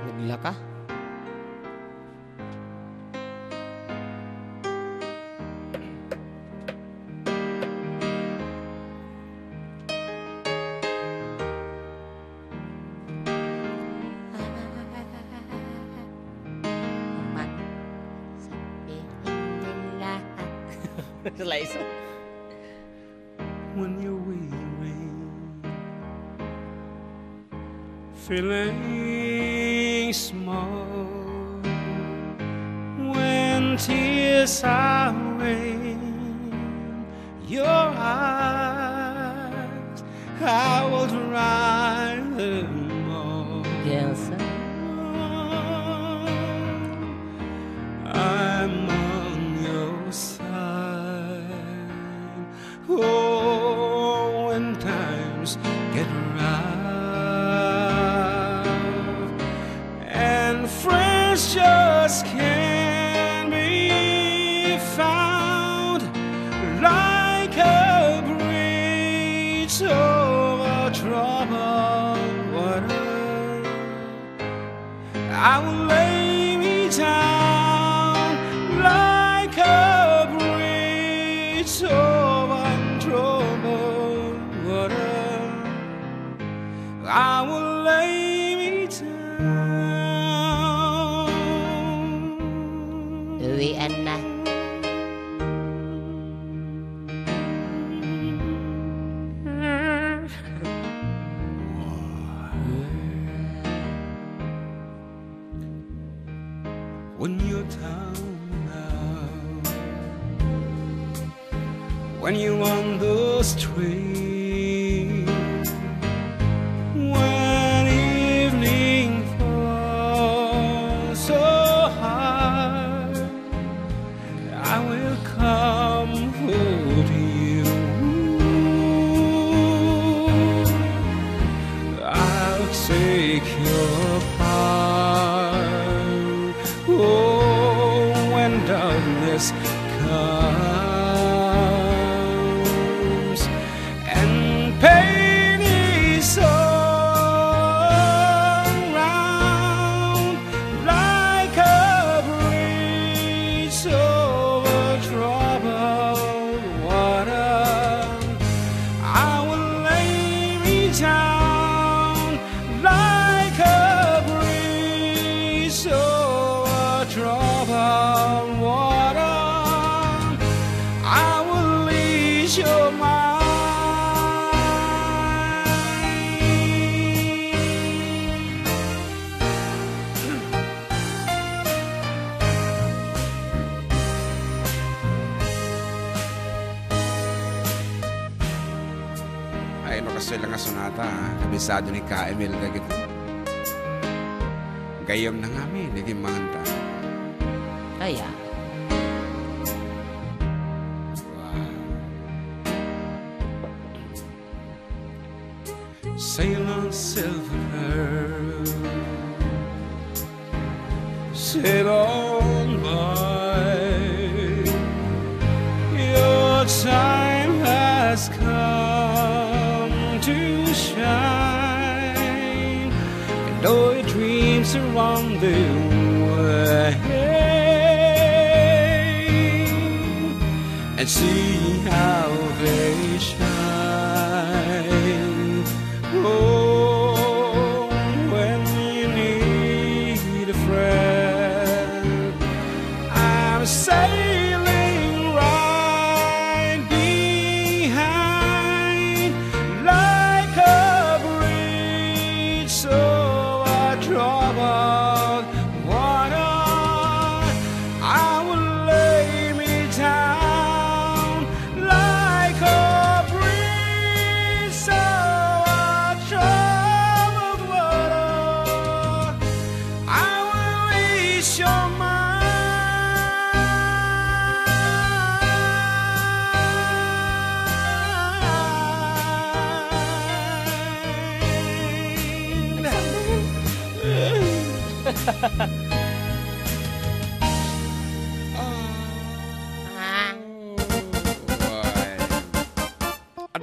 Bigla ka? Slice. When you're weary, feeling small, when tears are in your eyes, I will dry them all. Yes. I'm on your side. Oh, when times get rough and friends just can't be found, like a bridge over troubled water, I will lay me down like a bridge over troubled water. I will lay me down. Uwian na. When you're down now, when you're on the street, when evening falls so hard, I will comfort you. I'll take your part. Oh, when darkness comes and pain is all around, like a bridge over troubled water, I will lay me down like a bridge over troubled water. I will ease your mind. Ay, lokasyon lang nga sonata, kabisado ni Ka Emil dagito. Gayom na nga mi, naging manganta. Kaya. Sail on, silver, sail on by. Your time has come to shine, and all your dreams are on the way. And see how they shine. Oh, when you need a friend, I'm sailing right behind, like a bridge over troubled water. I will lay me down like a bridge over troubled water. I will ease your mind.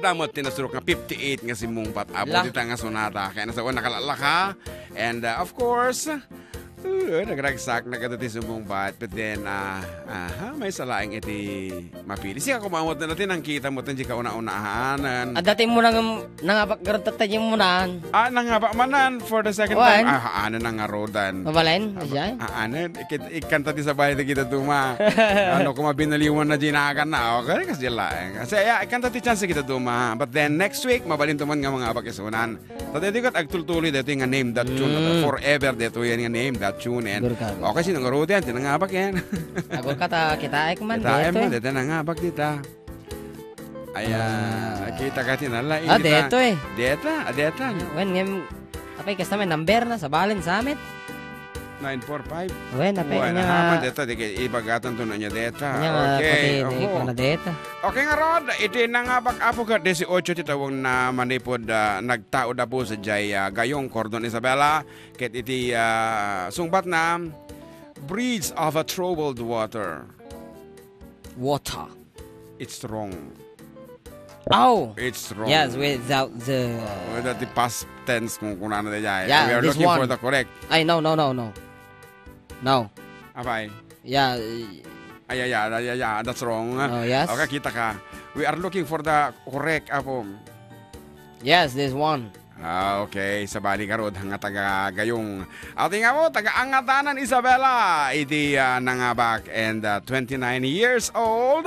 damot tinasurok nga 58 nga si Mungpat. Abo La. dita nga sonata. Kaya nasa una kalalaka. And of course, nagragsak na kadati sa Mungpat. But then, may salaing iti mapili. Siya kumamot na natin ang kita mo tanji ka una-unahanan. At dati mo nang nangapag garantatayin mo na. Nangaba manan for the second Wan. time. Ano na nga rodan. Mabalain? Asya? Ikanta ti sa bahay na kita tuma. Ano, kung mabinaliwan na dinakan na. Okay, kasi laeng. Kasi, ikanta ti chance kita tuma. But then, next week, mabalin tuman nga mga abakisunan. Tati di kat agtultuloy dito nga name that tune. Forever dito yan nga name that tune. And, okay, sinang rodan, tinangabak yan. Agol ka ta, kita ay kuman. Kita ay man, dito nangabak dita. Kita ka tinala. Dito eh. Deta. Wen, ngem, apay kas namin, number na, sa balin sa amit. 945. Wen, apay niya Naman nga. deta, di ibagatan to na niya deta. Niya nga, pati, Okay. na deta. Okay nga Rod, iti nangabak apo ka 18 titawang na manipod nagtao da po sa jay gayong Cordon Isabela. Ket iti sungbat na Bridge of a Troubled Water. Water. It's wrong. Oh! It's wrong. Yes, without the... Without the past tense kung ano na jay. Yeah, We are this looking one. for the correct. Ay, no. No. Abay. Yeah. That's wrong. Oh, yes. Okay, kita ka. We are looking for the correct apo. Yes, this one. Okay, sa bali karod hanga taga gayong ating mo taga Angatanan Isabela iti nangabak and 29 years old.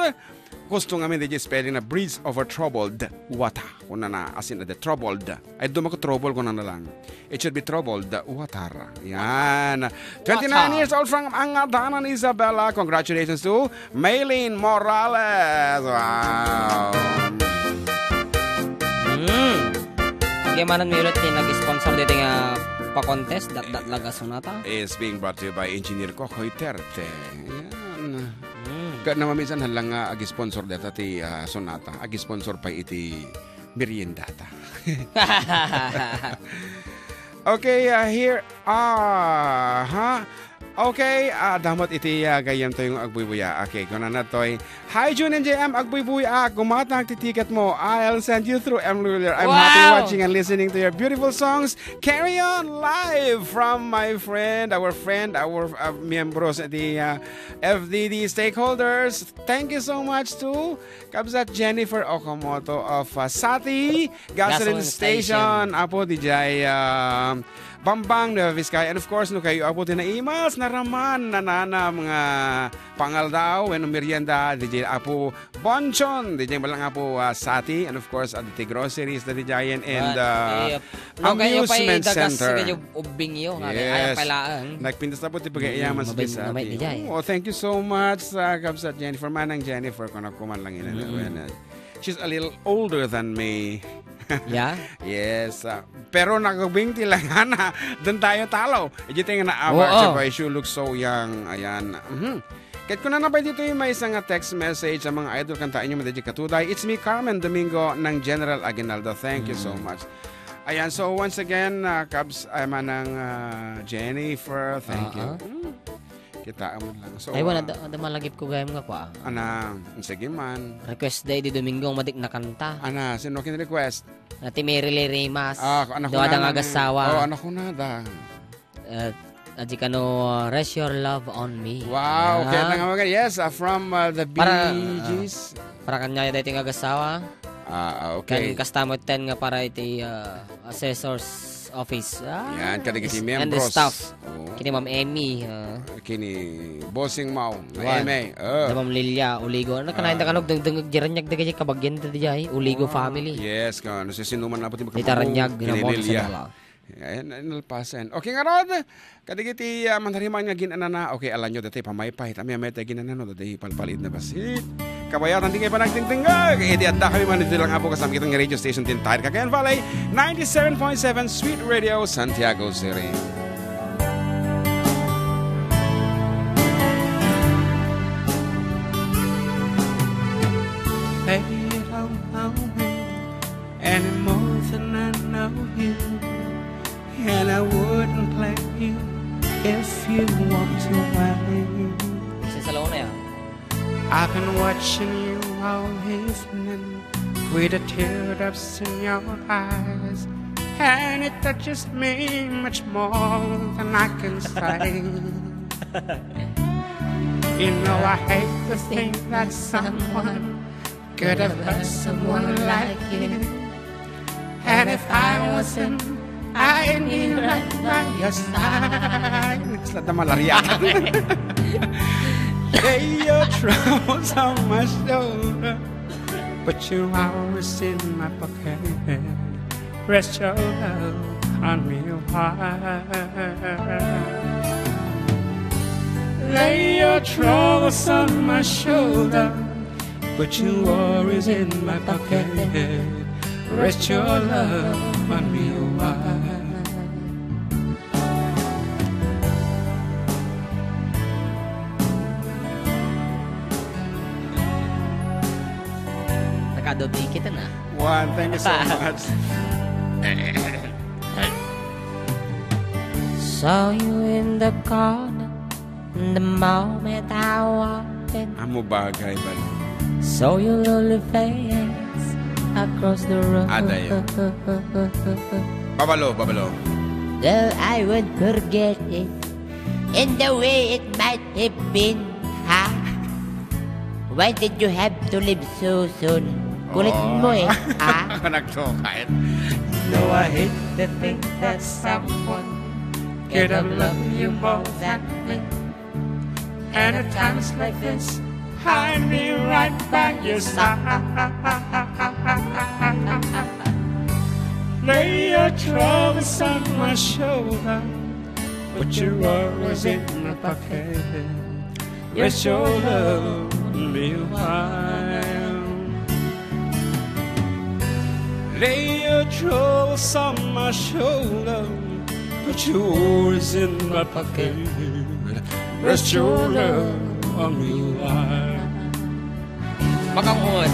Gusto nga di spelling na Bridge over Troubled Water. Kuna na asin na the troubled. Ay dumako trouble ko na lang. It should be troubled water. Yan. 29 years old from Angatanan Isabela. Congratulations to Maylene Morales. Wow. Kaya manan may ulit nag-sponsor dito nga pa-contest, dat laga sonata. Is being brought to you by Engineer Kokoy Terte. Yan. Kaya naman minsan halang agi-sponsor data ti sonata. Agi-sponsor pa iti meriendata. Okay, here Okay, damat iti gayam to yung agbubuya. Okay, kung na toy. Hi, June and JM, agbubuya. Gumatang titiket mo. I'll send you through M. Ruler. I'm happy watching and listening to your beautiful songs. Carry on live from my friend, our members at the FDD stakeholders. Thank you so much to Kabsat Jennifer Okamoto of Sati Gasoline Station. Apo DJ Bambang Nueva Vizcaya. And of course, no kayo abutin na emails na raman nanana mga pangal daw when merienda DJ Apo Bonchon DJ malang Apo Sati and of course the groceries the DJ and amusement center. Kayo ubing yo nga Yes. ay palaan. Nagpintas na po ti pag-iyaman sa Sati. Oh, thank you so much sa Kabsat Jennifer. Manang Jennifer kung nakuman lang ina. She's a little older than me. Yeah? Yes. Pero nagabing tilangana. Doon tayo talo. Ejite nga na-awak. She looks so young. Ayan. Kahit ko na napay dito yung may isang text message sa mga idol kantaan nyo madadya katuday. It's me, Carmen Domingo ng General Aguinaldo. Thank you so much. Ayan. So once again, Cubs, manang Jennifer. Thank you. Kita mo lang. So, ay, wala malagip ko gayam nga kwa. Ana, sige man. Request day di Domingo madik na kanta. Ana, sino kin request? Nati Mary Lee Rimas. Anak ko na na. agasawa. Anak ko na da. Aji kano rest your love on me. Wow, okay na nga mga. Yes, from the Bee Gees. Para kanya dito yung agasawa. Okay. Kan kastamot 10 nga para iti assessor's office. Yan, kadagiti membros. And the staff. Kini Ma'am Emmy. Kini Bossing Mau. Eme. Ma'am Lilia, Uligo. Ano kanahin da kanog dengdeng jiranyag da kaya kabagyan da dijay. Uligo family. Yes, kano. Sinuman na po ti Itaranyag. Ginamon sa dala. Ayan, nalpasan. Okay nga Rod. Kadigiti manhariman nga ginanana. Okay, alam nyo dati pamaypay. Tami amay tayo ginanano. Dati palpalit na basit. Kabayatan din kayo pa nagtingtingag. Iti adda kami man dito lang po kasama kitang radio station din tayo. Cagayan Valley, 97.7 Sweet Radio, Santiago City. Hey, I don't know him any more than I know him, and I wouldn't play him if you want to wait. Kasi sa launa yan. I've been watching you all evening with the teardrops in your eyes, and it touches me much more than I can say. You know I hate to think that someone could have hurt someone like you. And if I wasn't, I'd be right by your side. It's not the malaria. Lay your troubles on my shoulder, But you're always in my pocket. Rest your love on me wide. Lay your troubles on my shoulder, but your worries in my pocket. Rest your love on me wide. Nakadobi kita na. Juan, thank you so much. Saw you in the corner the moment I walked in. Amo bagay ba? Saw your lonely face across the road. Ada yun. Babalo, babalo. Though I won't forget it, in the way it might have been, ha? Why did you have to leave so soon? Kulit mo eh, ha? Nagtokait. No, I hate to think that someone could have loved you more than me. And at times like this, I'd be right by your side. Lay your troubles on my shoulder, put your worries in my pocket. Rest your love on me a while. Lay your troubles on my shoulder, put your worries in my pocket. Rest your love on me a while. Makangkot.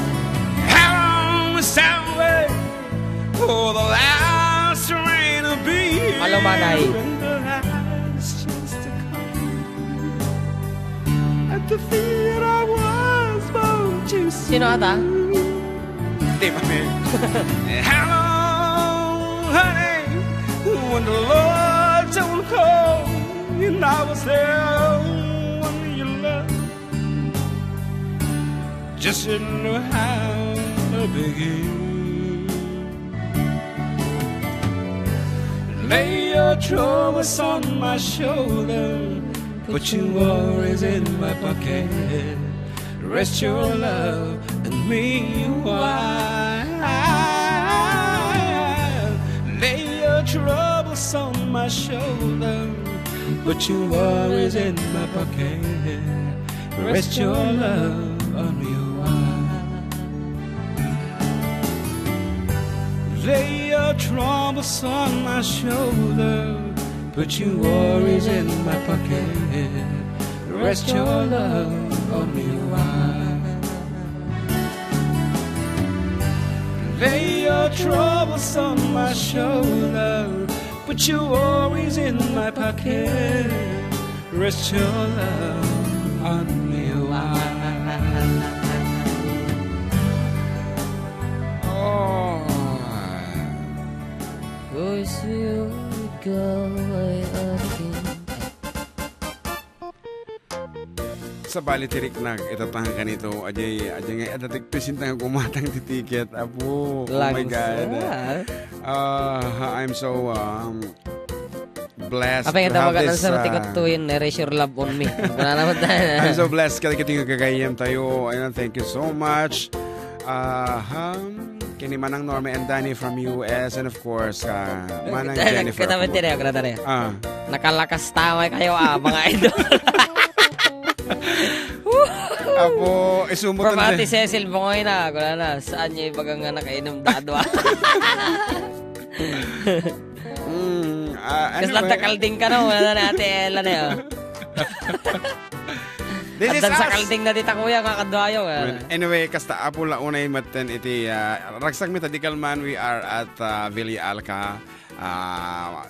How long must I wait for the last rain to be here? Malumanay. And the last chance to come, and to feel that I was born to see. Sino ata? Di ba, man? How long, honey, when the Lord don't call, and I was there when you left, just didn't know how to begin. Lay your troubles on my shoulder, put your worries in my pocket. Rest your love and me a while. Lay your troubles on my shoulder, put your worries in my pocket. Rest your love on me a while. Lay your troubles on my shoulder, put your worries in my pocket. Rest your love on me a while. Lay your troubles on my shoulder, put your worries in my pocket. Rest your love on me a while. Oh. Cause you go again. Sa balitirik na itatang kanito ajay nga adatig pisintang kumatang titiket apo. Oh my god. I'm so blessed Apa yang to have tawagan this sa tikot tuwin, erase your love on me. I'm so blessed kada kiting gagayem tayo. Ayun, thank you so much. Kini Manang Norma and Danny from US, and of course Manang Jennifer. Nakalakas tama kayo mga idol. Apo, isumutan From Ate Cecil Bongoy na. Wala na. Saan niya ibagang nga nakainom dadwa? Kasi lang takalding ka na. Wala na Ate Ella na yun. At dan sa kalding na dita kuya, kakadwayo. Anyway, kasta apo launay maten iti ragsak metadical man, we are at Villa Alca.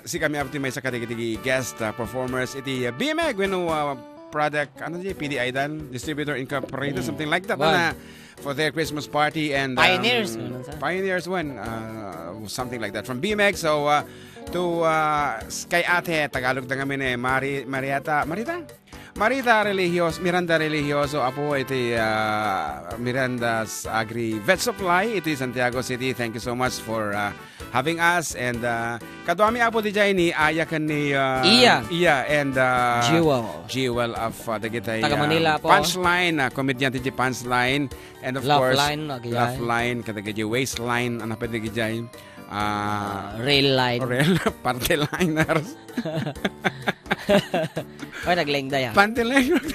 Si kami apti may sa katigitigi guest performers iti BMG when Product, PDI dan, Distributor Incorporated, something like that, na, for their Christmas party. And Pioneers. Pioneers one, something like that. From BMX, so to kay ate, Tagalog na kami ni Miranda Religioso, apo iti Miranda's Agri Vet Supply, iti Santiago City. Thank you so much for having us. And kadwami apo di jay ni Ayakan ni Iya and Jewel of the Gitay Punchline, comedian ti Punchline, and of course Love Line, kadagay Waistline, ano pa di jay Rail line. Party liners. Ay, naglengda yan. Party liners.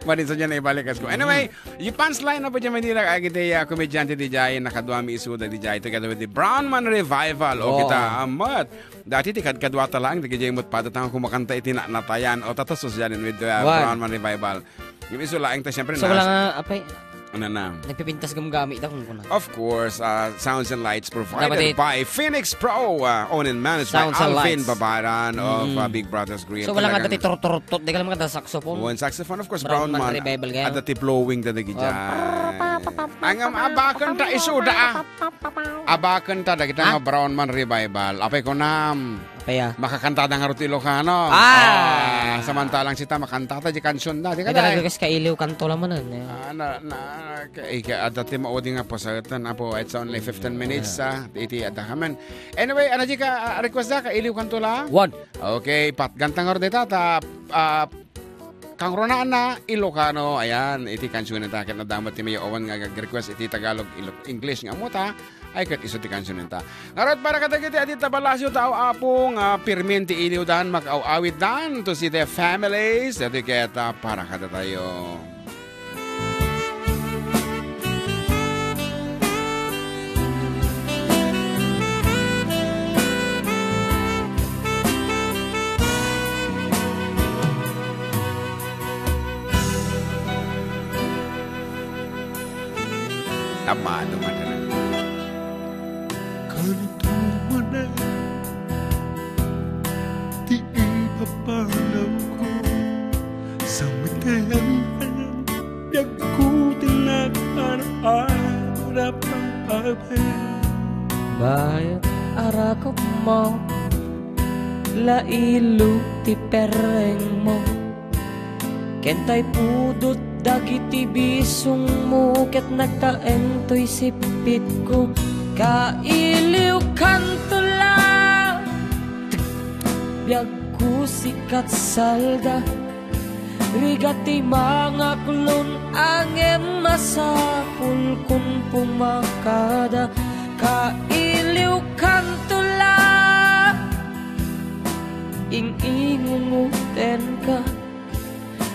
Panisa dyan na ibalikas ko. Anyway, yung punchline na po dyan Manila, kita komedyante di jay, nakadwami isuda di jay, together with the Brownman Revival. O kita, amat. Dati ti kadwata lang, di jay mo't padatang kumakanta iti natayan, o tatasos dyan with the Brownman Revival. Yung isulaing ta, siyempre, so, wala nga, apay, ano na? Nagpipintas gamgamit ako kung Of course, sounds and lights provided by Phoenix Pro, owned and managed by Alvin Babaran of Big Brothers Grill. So wala nga dati turot-turot, di ka lang mga saxophone. One saxophone, of course, Brownman. At dati blowing dati gidya. Ang abakan ta isuda. Abakan ta dagiti nga Brownman Revival. Apay ko nam. Makakanta nga ro ti Ilocano. Samantalang sita makanta ta di kansyon da. Di ka dai. Kasi kailiw kanto laman dati maudi nga po sa apo, it's only 15 minutes iti adahaman. Anyway, ano di ka request da ka iliw kanto la? Okay, patgantang ro dita ta kang ronaan na Ilocano, ayan, iti kansyon na takit na damat ti may owan nga request iti Tagalog English nga mo ta, ay kat iso ti kansyon ta. Ngarot para katagiti ati tabalasyo tao apong pirmin ti iliw dan mag-awawit dan to see their families, iti keta para kada tayo. Tama, dumadalang. Ganito mo na, di ipapalaw ko sa matayan yakutin na para pang-abay. Bayat arakop mo, lailu ti pereng mo, kentay pudot dagiti bisong mo, ket nagtaentoy sipit ko, kailiw kanto lang, biyag ko sikat salda, rigati mga kulon angem masapul kung pumakada, kailiw kanto lang, ing-ingunguten ka,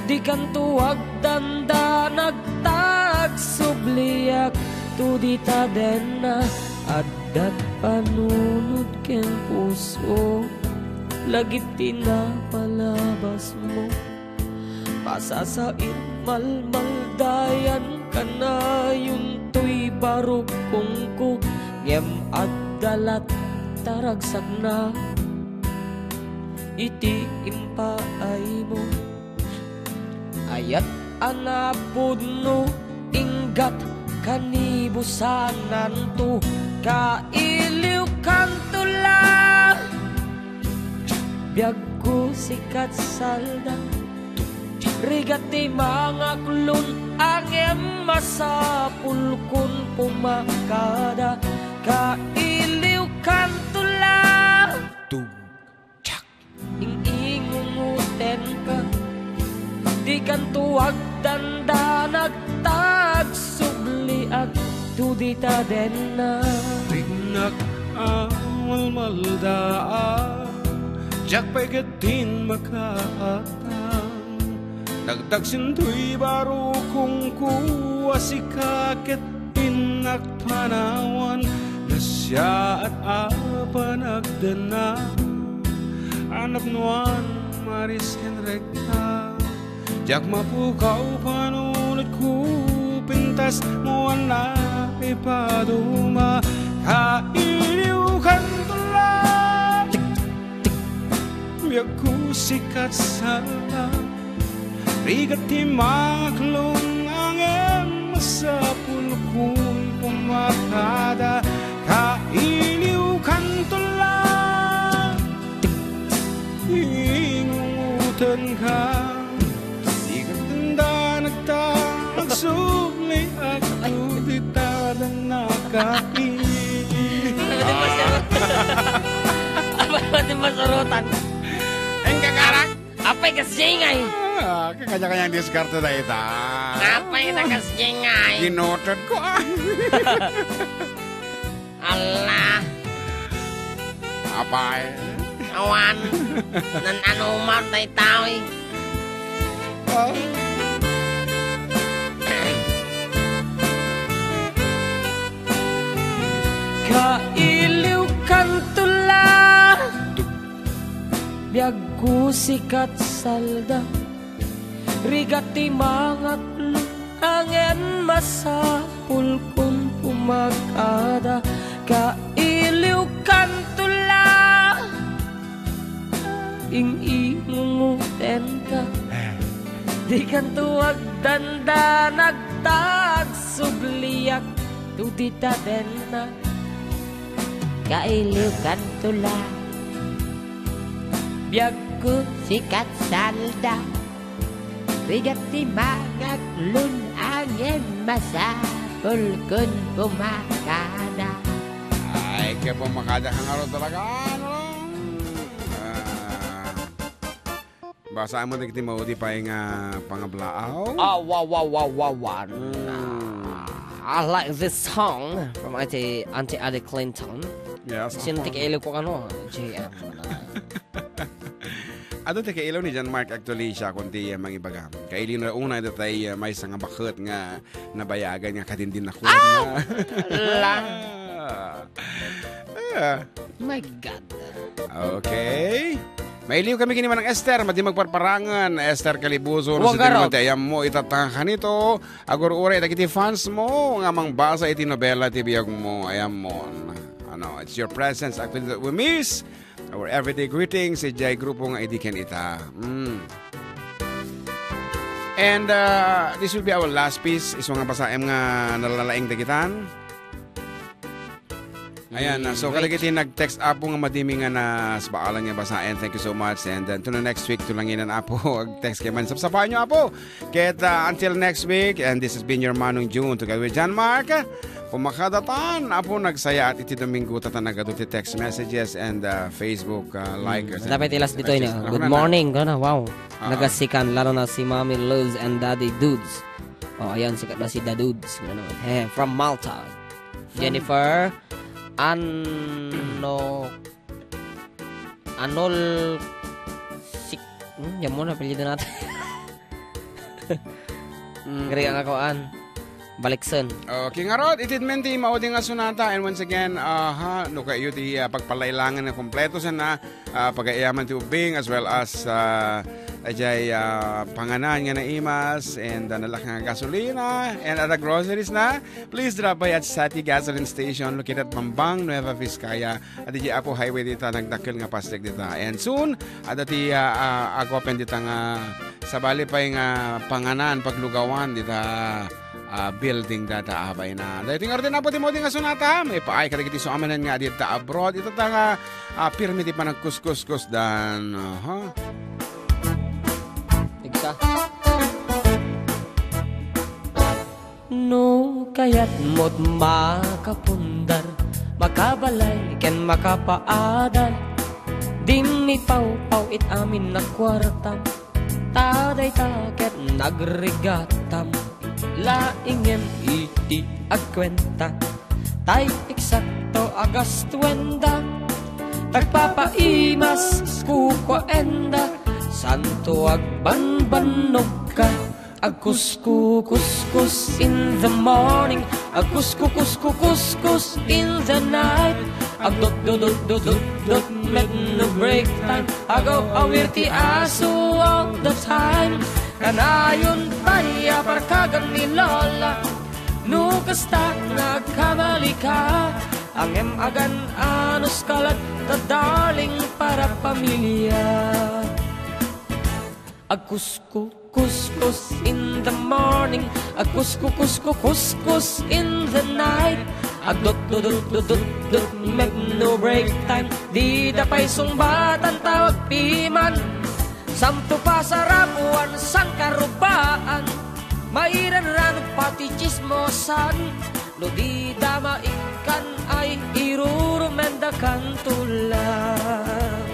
di kan tuwag danda nagtagsubliak tu di tadena adat panunod ken puso lagi tinapalabas mo pasasait malmaldayan kana yung tuy barukong ko ngem addalat taragsak na iti impaay mo ayat anapudno inggat kanibusanan to kailiw kanto lang biyag ko sikat salda rigati mga kulon angem masapul kun pumakada kailiw kanto lang ing-ingunguten ka di kan tuwag danda nagtagsubliak tu di tadena tingnak awal maldaa jak pagatin makaatang dagdag sintoy baro kung kuwa si kakit inak panawan na siya at apa nagdana anak nuan maris kenrekta jak mapukaw panunod ko pintas mo na ipaduma kailiw kanto lang biyak ko sikat sana Rigat timaklong angin masapul kung pumatada kailiw kantula ingungutan ka sigat tanda nagtagsubli at tuditada nakain Apa di masurutan? ang kakarak Apa'y kasingay? kanya-kanyang diskarte na ita Apa'y nakasingay? ginoted ko Allah, apay awan. Nan anumar tayo tao eh. Kailiw kantula biag ko sikat salda rigati mangat angin masapul kun pumakada kailiw kantula ingingunguten ka di kan tuwag danda nagtag subliyak tutita denna Kailiw kantula biag ko sikat salda Rigat timangak lun angin masapul kun pumakada ay kaya pumakada kang araw talaga ano basaan mo nagti mo di pa yung pangablaaw wow. I like this song from Auntie Adi Clinton. yes Sinti kailo ko ano, JM. ato te kailaw ni John Mark actually siya kundi mga ibaga kailin na una ito tayo may isang bakit nga nabayagan nga katindin na kulat na My God. okay mailiw kami kini manang Esther madi magparparangan Esther Kalibuzo Huwag sa araw. tinimante ayam mo itatangkan nito agor ure dagiti fans mo nga mang basa iti nobela ti biyag mo ayam mo ano it's your presence actually that we miss our everyday greetings sa jay grupo nga idiken ita and this will be our last piece iso nga basaem nga nalalaing dagitan. Ayan, so kalagiti nag-text apo nga madimi nga na sabaalan nga basahin. Thank you so much. And then to the next week, tulanginan apo. Text kay man. Sapsapahan nyo apo. Kaya until next week, and this has been your Manong June together with John Mark. Pumakadatan, apo nagsaya at iti Domingo tatanagadot ti text messages and Facebook likers. Dapat ilas dito yun. Good morning. Gana, wow. Nagasikan, lalo na si Mommy Luz and Daddy Dudes. Oh, ayan, sikat na si Dadudes. Hey, from Malta. Jennifer Anol Sik yan mo na pilihan natin. Gari ang akoan Balikson. Okay nga rod, itidmenti mauding nga sunata. And once again, no kayo di pagpalailangan na kompleto sa na pag-ayaman ti ubing as well as ajay panganan nga na imas and nalak nga gasolina and other groceries na. Please drop by at Sati Gasoline Station located at Mambang, Nueva Vizcaya at di Apo Highway dita nagdakil nga pastek dita. And soon, adati agopen dita nga sabali pa yung panganan paglugawan dita building data abay na. Dahil tingar din na po di mo din nga sunata. May paay kaligiti so amanan nga dita abroad. Ito ta nga pirmi di pa nagkuskus-kus dan No kaya't mo't makapundar makabalay ken makapaadal dimni paw it amin na kwartam taday taket nagregatam laingen iti agkwenta tay eksakto agastwenda tagpapaimas kukwenda santo agbanbanog ka agkuskus in the morning agkuskus in the night agdot met no break time agaw awirti aso all the time kanayon taya parkagan ni lola nukasta nagkamali ka ang emagan anos kalat ta darling para pamilya agkuskus kuskus in the morning, a kuskus in the night. A dut make no break time, di dapay sumbatan tawag piman. Samto pa sa rapuan sang karubaan, mairan pati chismosan. No di dama ikan ay irurumendakan tulang.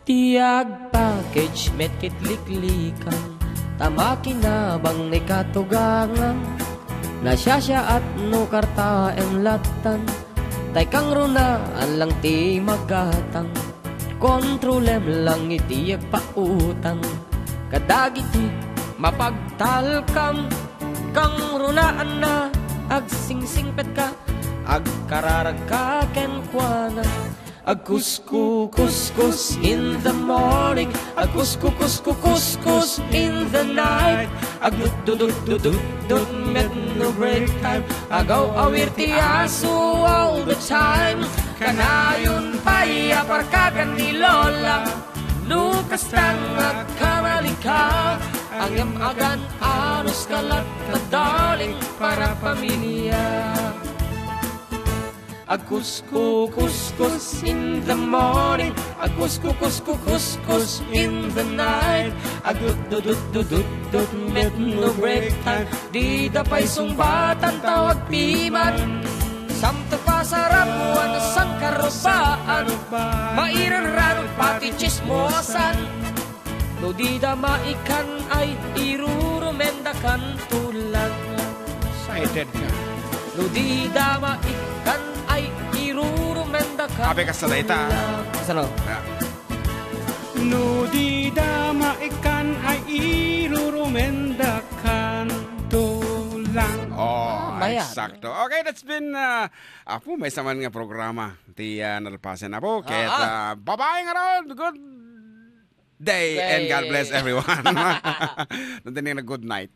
Tiag package met kitliklikan, tamakinabang ni katugangan. Nasyasya at no karta em latan, tay kang runa lang ti magatang. Kontrolem lang iti pautang, kadagiti mapagtalkam. Kang runaan na agsingsingpet ka, agkararag ka kenkwana. Kuskus in the morning, kuskus in the night. Dut met no break time, agaw awir ti aso all the time. Kanayon pa'y aparkagan ni Lola, nukas tang agkamalika. Ang yamagan anos kalat na darling para pamilya. Kuskus in the morning, kuskus in the night. Dut met no break time, di dapay sumbatan tawag piman. Samto pa sa rapuan sang karubaan, mairan pati chismosan. No di damaikan ay irurumendakan tulang. Excited ka. No di damaikan ay irurumendakan. Abe ka sa daita. Sano? No di dama ikan ay irurumendakan tulang. Oh, bayan. eksakto. Okay, that's been apo may saman nga programa ti nalpasan apo. Kaya bye-bye nga ron. Good day and God bless everyone. Nandiyan na good night.